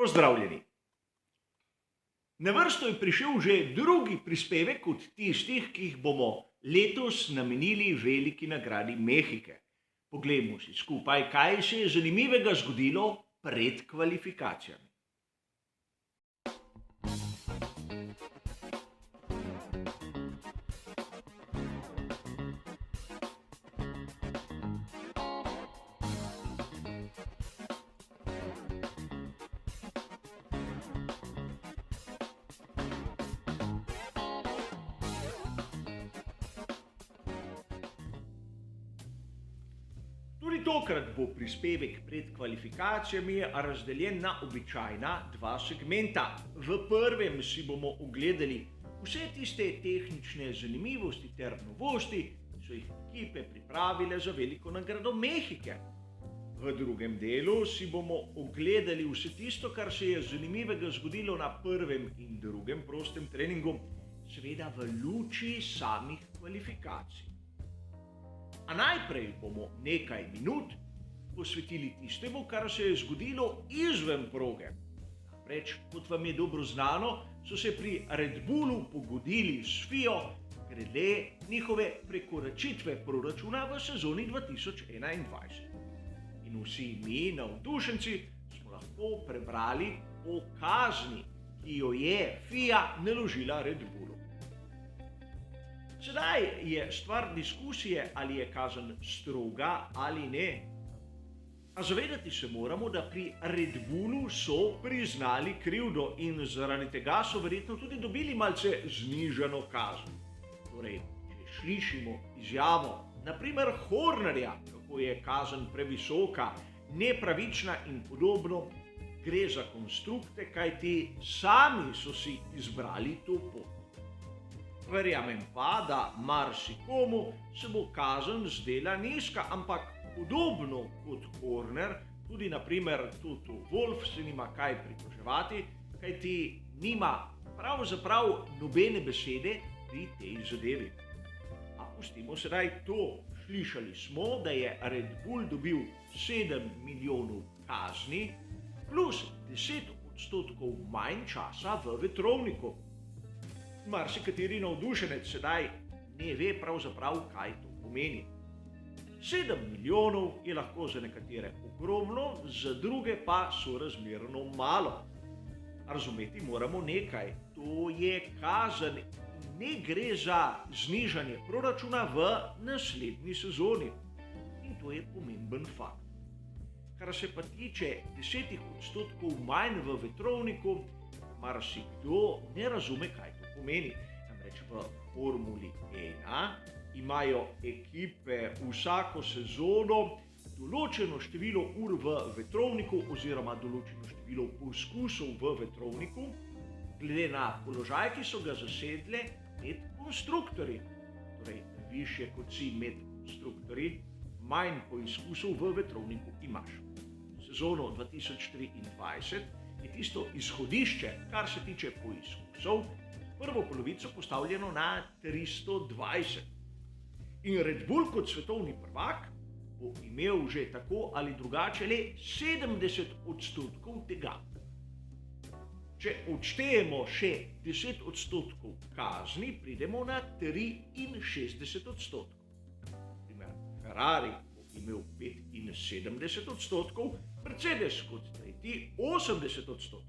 Pozdravljeni. Na vrsto je prišel že drugi prispevek od tistih, ki jih bomo letos namenili veliki nagradi Mehike. Poglejmo si skupaj, kaj se je zanimivega zgodilo pred kvalifikacijami. Tudi tokrat bo prispevek pred kvalifikacijami razdeljen na običajna dva segmenta. V prvem si bomo ogledali vse tiste tehnične zanimivosti ter novosti, ki so jih ekipe pripravile za veliko nagrado Mehike. V drugem delu si bomo ogledali vse tisto, kar se je zanimivega zgodilo na prvem in drugem prostem treningu, seveda v luči samih kvalifikacij. A najprej bomo nekaj minut posvetili tistemu, kar se je zgodilo izven proge. Namreč, kot vam je dobro znano, so se pri Red Bullu pogodili s FIO glede njihove prekoračitve proračuna v sezoni 2021. In vsi mi, navdušenci, smo lahko prebrali o kazni, ki jo je FIA naložila Red Bullu. Sedaj je stvar diskusije, ali je kazen stroga ali ne. A zavedati se moramo, da pri Red Bullu so priznali krivdo in zaradi tega so verjetno tudi dobili malce znižano kazen. Torej, če slišimo izjavo, na primer Hornerja, kako je kazen previsoka, nepravična in podobno, gre za konstrukte, kajti sami so si izbrali to pot. Verjamem pa, da marsikomu se bo kazen zdela nizka, ampak podobno kot Horner, tudi na primer Toto Wolff se nima kaj pritoževati, kajti nima pravzaprav nobene besede pri tej zadevi. A pustimo sedaj to. Slišali smo, da je Red Bull dobil 7 milijonov kazni plus 10% manj časa v vetrovniku. Marsikateri navdušenec sedaj ne ve pravzaprav, kaj to pomeni. 7 milijonov je lahko za nekatere ogromno, za druge pa sorazmerno malo. Razumeti moramo nekaj, to je kazen, ne gre za znižanje proračuna v naslednji sezoni. In to je pomemben fakt. Kar se pa tiče 10% manj v vetrovniku, marsikdo ne razume, kaj to pomeni. Namreč v Formuli 1 imajo ekipe vsako sezono določeno število ur v vetrovniku oziroma določeno število poskusov v vetrovniku, glede na položaj, ki so ga zasedle med konstruktorji. Torej, višje kot si med konstruktorji, manj poizkusov v vetrovniku imaš. Sezono 2023 je tisto izhodišče, kar se tiče poizkusov, prvo polovico postavljeno na 320. In Red Bull kot svetovni prvak bo imel že tako ali drugače le 70% tega. Če odštejemo še 10% kazni, pridemo na 63%. Primer, Ferrari bo imel 75%, Mercedes kot tretji 80%.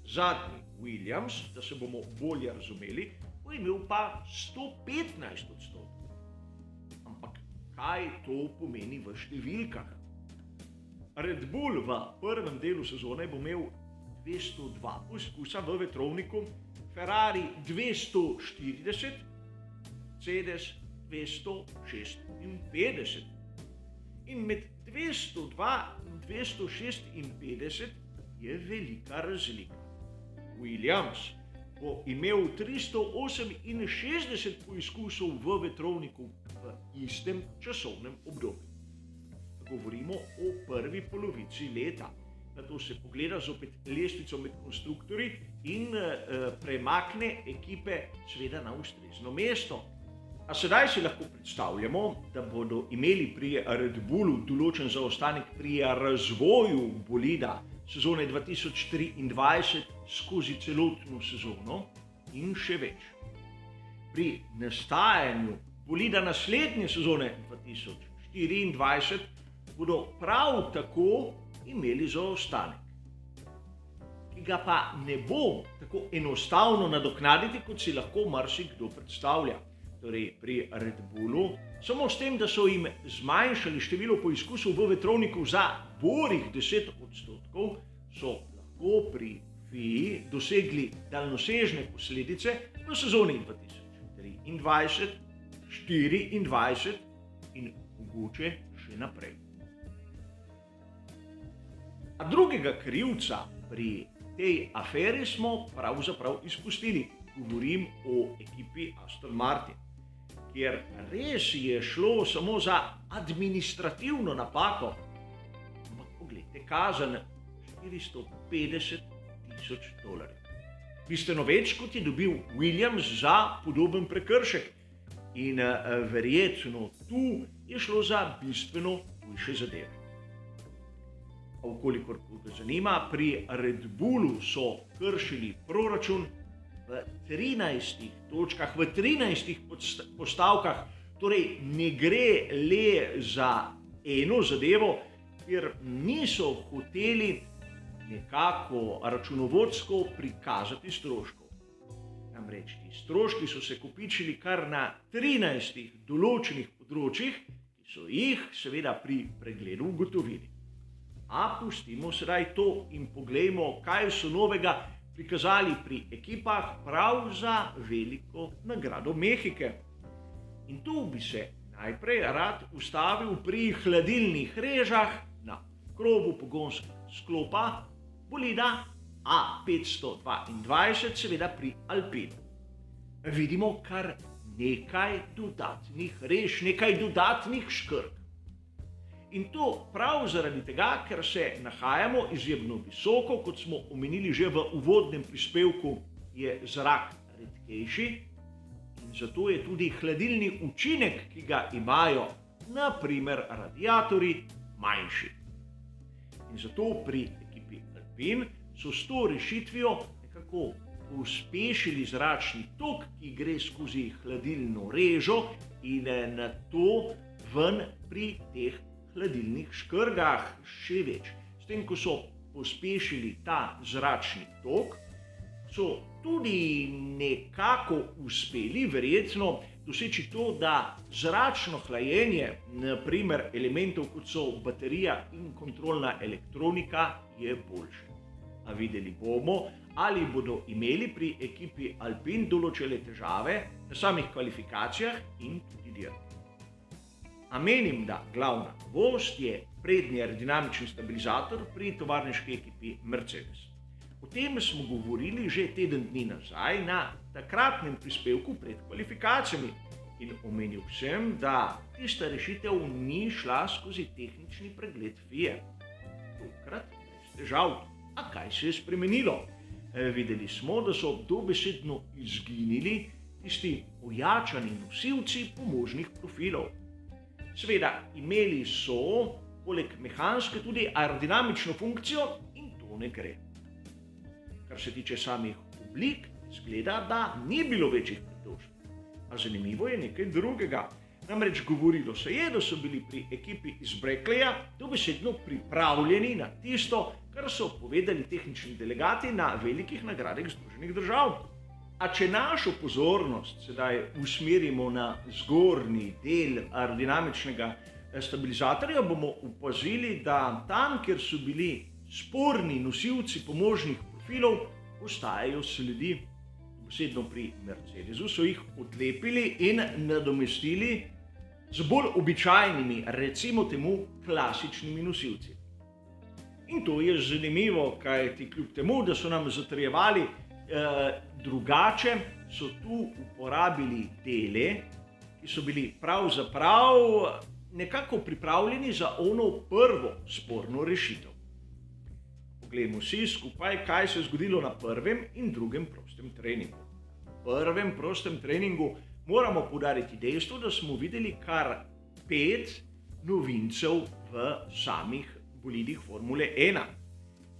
Zadnji Williams, da se bomo bolje razumeli, bo imel pa 115%. Ampak kaj to pomeni v številkah? Red Bull v prvem delu sezone bo imel 202 poskusa v vetrovniku, Ferrari 240, Mercedes 256. In med 202 in 256 je velika razlika. Williams bo imel 368 poizkusov v vetrovniku v istem časovnem obdobju. Govorimo o prvi polovici leta. Nato se pogleda zopet lestvico med konstruktorji in premakne ekipe seveda na ustrezno mesto. A sedaj si lahko predstavljamo, da bodo imeli pri Red Bullu določen zaostanek pri razvoju bolida sezone 2023 skozi celotno sezono in še več. Pri nastajanju bolida naslednje sezone 2024 bodo prav tako imeli zaostanek, ki ga pa ne bo tako enostavno nadoknaditi, kot si lahko marsikdo predstavlja. Torej pri Red Bullu, samo s tem, da so jim zmanjšali število poizkusov v vetrovniku za borih 10%, so lahko pri FIA dosegli daljnosežne posledice v sezoni 2023, 2024 in mogoče še naprej. A drugega krivca pri tej aferi smo pravzaprav izpustili. Govorim o ekipi Aston Martin, kjer res je šlo samo za administrativno napako. Ampak poglejte, kazen $450,000. Bistveno več, kot je dobil Williams za podoben prekršek. In verjetno tu je šlo za bistveno hujše zadeve. A vkolikor koga zanima, pri Red Bullu so kršili proračun v 13 točkah, v 13 postavkah, torej ne gre le za eno zadevo, kjer niso hoteli nekako računovodsko prikazati stroškov. Namreč ti stroški so se kopičili kar na 13 določenih področjih, ki so jih seveda pri pregledu ugotovili. A pustimo sedaj to in poglejmo, kaj so novega prikazali pri ekipah prav za veliko nagrado Mehike. In tu bi se najprej rad ustavil pri hladilnih režah na krovu pogonskega sklopa bolida A522, seveda pri Alpinu. Vidimo kar nekaj dodatnih rež, nekaj dodatnih škrg. In to prav zaradi tega, ker se nahajamo izjemno visoko, kot smo omenili že v uvodnem prispevku, je zrak redkejši in zato je tudi hladilni učinek, ki ga imajo, na primer radiatorji, manjši. In zato pri ekipi Alpine so s to rešitvijo nekako pospešili zračni tok, ki gre skozi hladilno režo in nato ven pri teh hladilnih škrgah še več. S tem, ko so pospešili ta zračni tok, so tudi nekako uspeli verjetno doseči to, da zračno hlajenje, na primer elementov, kot so baterija in kontrolna elektronika, je boljše. A videli bomo, ali bodo imeli pri ekipi Alpine določene težave na samih kvalifikacijah in tudi dirkah. A menim, da glavna novost je prednji aerodinamični stabilizator pri tovarniški ekipi Mercedes. O tem smo govorili že teden dni nazaj na takratnem prispevku pred kvalifikacijami in omenil sem, da tista rešitev ni šla skozi tehnični pregled FIA. Tokrat brez težav. A kaj se je spremenilo? Videli smo, da so dobesedno izginili tisti ojačani nosilci pomožnih profilov. Seveda, imeli so poleg mehanske tudi aerodinamično funkcijo in to ne gre. Kar se tiče samih oblik, izgleda, da ni bilo večjih pritožb. A zanimivo je nekaj drugega. Namreč govorilo se je, da so bili pri ekipi iz Brackleyja dobesedno pripravljeni na tisto, kar so povedali tehnični delegati na velikih nagradah Združenih držav. A če našo pozornost sedaj usmerimo na zgornji del aerodinamičnega stabilizatorja, bomo opazili, da tam, kjer so bili sporni nosilci pomožnih profilov, ostajajo sledi. Dobesedno pri Mercedesu so jih odlepili in nadomestili z bolj običajnimi, recimo temu, klasičnimi nosilci. In to je zanimivo, kajti kljub temu, da so nam zatrjevali drugače, so tu uporabili dele, ki so bili pravzaprav nekako pripravljeni za ono prvo sporno rešitev. Poglejmo si skupaj, kaj se je zgodilo na prvem in drugem prostem treningu. V prvem prostem treningu moramo poudariti dejstvo, da smo videli kar 5 novincev v samih bolidih Formule 1.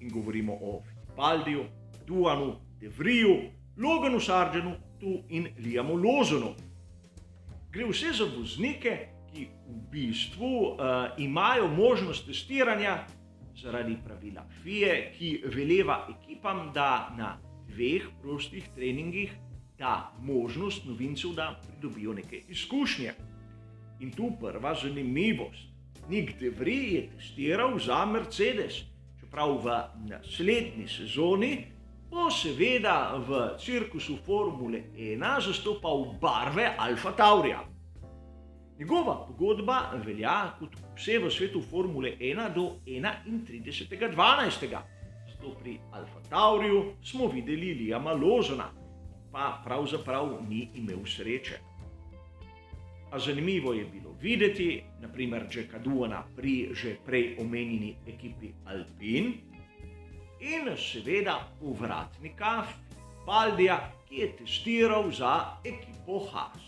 in govorimo o Fittipaldiju, Duanu, De Vriju, Loganu Sargentu in Liamu Lawsonu. Gre vse za voznike, ki v bistvu imajo možnost testiranja zaradi pravila FIA, ki veleva ekipam, da na 2 prostih treningih da možnost novincev, da pridobijo neke izkušnje. In tu prva zanimivost. Nick De Vries je testiral za Mercedes, čeprav v naslednji sezoni bo seveda v cirkusu Formule 1 zastopal barve Alfa Taurija. Njegova pogodba velja kot vse v svetu Formule 1 do 31.12. Zato pri Alfa Tauriju smo videli Liama Lawsona, pa pravzaprav ni imel sreče. A zanimivo je bilo videti, naprimer Jacka Duana pri že prej omenjeni ekipi Alpine in seveda povratnika Fittipaldija, ki je testiral za ekipo Haas.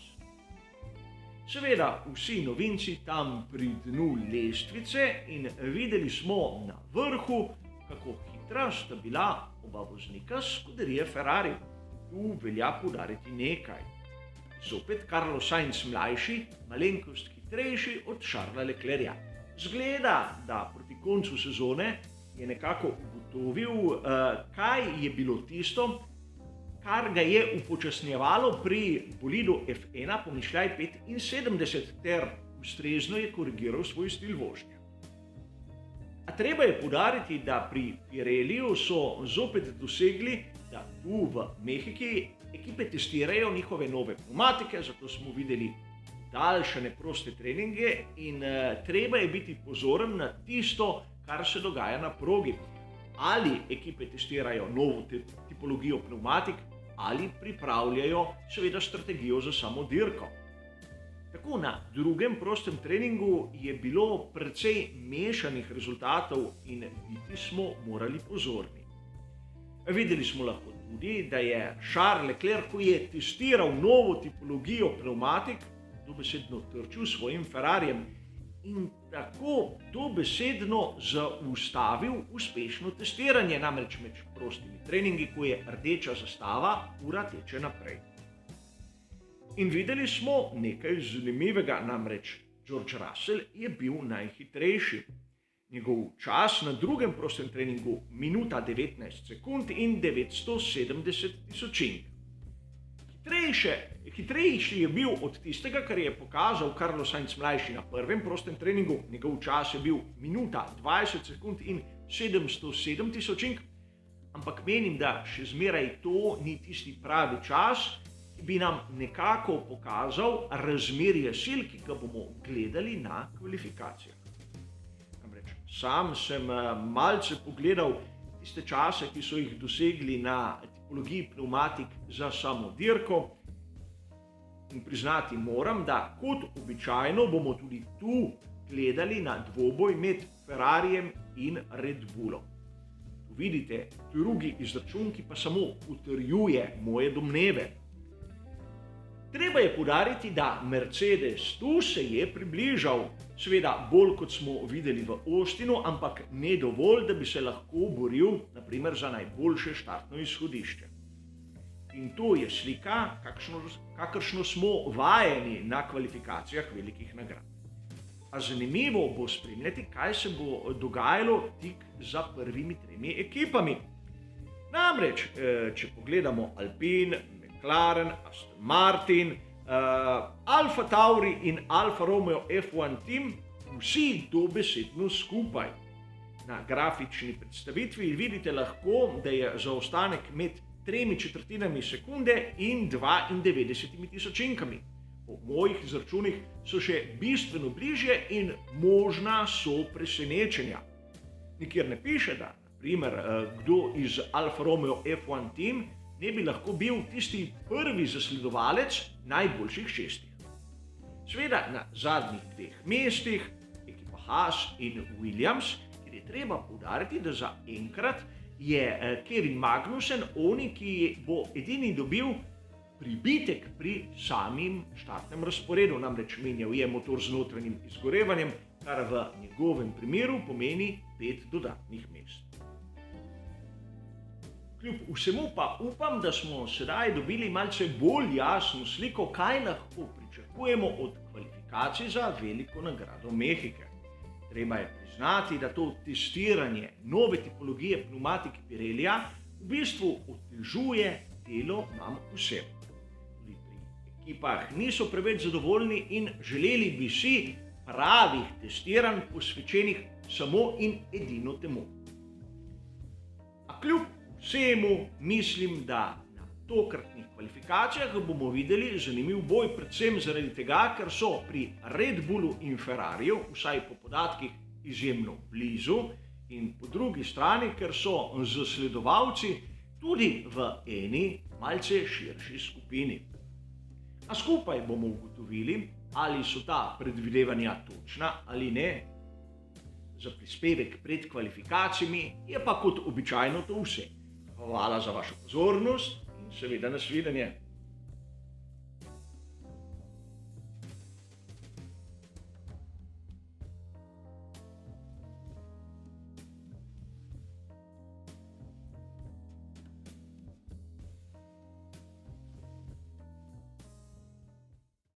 Seveda vsi novinci tam pri dnu lestvice in videli smo na vrhu, kako hitra sta bila oba voznika scuderie Ferrari. Tu velja poudariti nekaj. Zopet Carlos Sainz mlajši, malenkost hitrejši od Charlesa Leclerca. Zgleda, da proti koncu sezone je nekako ugotovil, kaj je bilo tisto, kar ga je upočasnjevalo pri bolidu F1 pomišljaj 75 ter ustrezno je korigiral svoj stil vožnje. A treba je poudariti, da pri Pirelliju so zopet dosegli, da tu v Mehiki ekipe testirajo njihove nove pneumatike, zato smo videli daljšane proste treninge in treba je biti pozoren na tisto, kar se dogaja na progi. Ali ekipe testirajo novo tipologijo pneumatik ali pripravljajo seveda strategijo za samo dirko. Tako na drugem prostem treningu je bilo precej mešanih rezultatov in biti smo morali pozorni. Videli smo lahko tudi, da je Charles Leclerc, ko je testiral novo tipologijo pneumatik, dobesedno trčil s svojim Ferrarijem in tako dobesedno zaustavil uspešno testiranje, namreč med prostimi treningi, ko je rdeča zastava, ura teče naprej. In videli smo nekaj zanimivega, namreč George Russell je bil najhitrejši. Njegov čas na drugem prostem treningu minuta 19 sekund in 970 tisočink. Hitrejši je bil od tistega, kar je pokazal Carlos Sainz mlajši na prvem prostem treningu. Njegov čas je bil minuta 20 sekund in 707 tisočink, ampak menim, da še zmeraj to ni tisti pravi čas, ki bi nam nekako pokazal razmerje sil, ki ga bomo gledali na kvalifikacijah. Sam sem malce pogledal tiste čase, ki so jih dosegli na tipologiji pneumatik za samo dirko in priznati moram, da kot običajno bomo tudi tu gledali na dvoboj med Ferrarijem in Red Bullom. Tu vidite drugi izračun, ki pa samo utrjuje moje domneve. Treba je poudariti, da Mercedes tu se je približal, seveda bolj kot smo videli v Austinu, ampak ne dovolj, da bi se lahko boril naprimer za najboljše štartno izhodišče. In to je slika, kakršno smo vajeni na kvalifikacijah velikih nagrad. A zanimivo bo spremljati, kaj se bo dogajalo tik za prvimi 3 ekipami. Namreč, če pogledamo Alpine, McLaren, Aston Martin, Alfa Tauri in Alfa Romeo F1 Team, vsi dobesedno skupaj. Na grafični predstavitvi vidite lahko, da je zaostanek med 3/4 sekunde in 92 tisočinkami. Po mojih izračunih so še bistveno bližje in možna so presenečenja. Nikjer ne piše, da naprimer kdo iz Alfa Romeo F1 Team ne bi lahko bil tisti prvi zasledovalec najboljših 6. Seveda na zadnjih 2 mestih ekipa Haas in Williams, kjer je treba poudariti, da za enkrat je Kevin Magnussen oni, ki bo edini dobil pribitek pri samim štartnem razporedu, namreč menjal je motor z notranjim izgorevanjem, kar v njegovem primeru pomeni 5 dodatnih mest. Kljub vsemu pa upam, da smo sedaj dobili malce bolj jasno sliko, kaj lahko pričakujemo od kvalifikacij za veliko nagrado Mehike. Treba je priznati, da to testiranje nove tipologije pneumatik Pirellija v bistvu otežuje delo nam vsem. Tudi pri ekipah niso preveč zadovoljni in želeli bi si pravih testiranj posvečenih samo in edino temu. A kljub vsemu mislim, da na tokratnih kvalifikacijah bomo videli zanimiv boj, predvsem zaradi tega, ker so pri Red Bullu in Ferrariju, vsaj po podatkih, izjemno blizu, in po drugi strani, ker so zasledovalci tudi v eni malce širši skupini. A skupaj bomo ugotovili, ali so ta predvidevanja točna ali ne. Za prispevek pred kvalifikacijami je pa kot običajno to vse. Hvala za vašo pozornost in seveda nasvidenje.